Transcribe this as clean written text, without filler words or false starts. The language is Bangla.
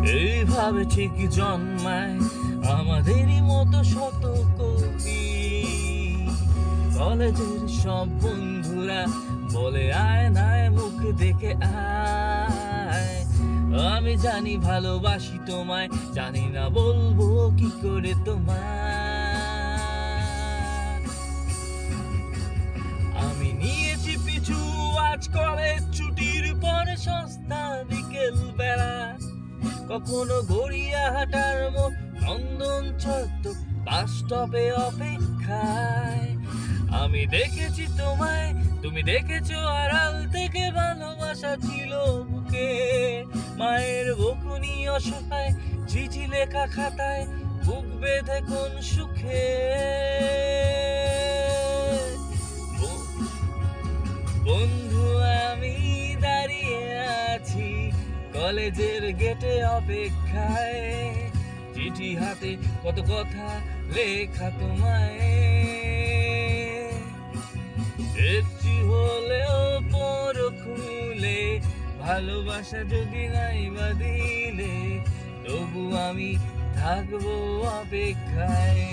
এইভাবে ঠিক জন্মায় আমাদেরই মতো শত কবি। কলেজের সব বন্ধুরা বলে আয় নায় মুখ দেখে আয়। আমি জানি ভালোবাসি তোমায়, জানি না বলবো কি করে তোমায়। আমি নিয়েছি পিছু আজ কলেজ ছুটির পরে সস্তা বিকেল বেলা। কখনো গড়িয়াহাটার মোড়, নন্দন চত্বর, বাস স্টপে অপেক্ষায়। আমি দেখেছি তোমায়, তুমি দেখেছো আড়াল থেকে। ভালোবাসা ছিল বুকে, মায়ের বকুনি অসহায়, চিঠি লেখা খাতায়, বুক বেঁধে কোন সুখে। বন্ধু আমি দাঁড়িয়ে আছি কলেজের গেটে অপেক্ষায়, চিঠি হাতে কত কথা লেখা তোমায়। একটি হলেও পর খুলে ভালোবাসা যদি নাই বা দিলে, তবু আমি থাকবো অপেক্ষায়।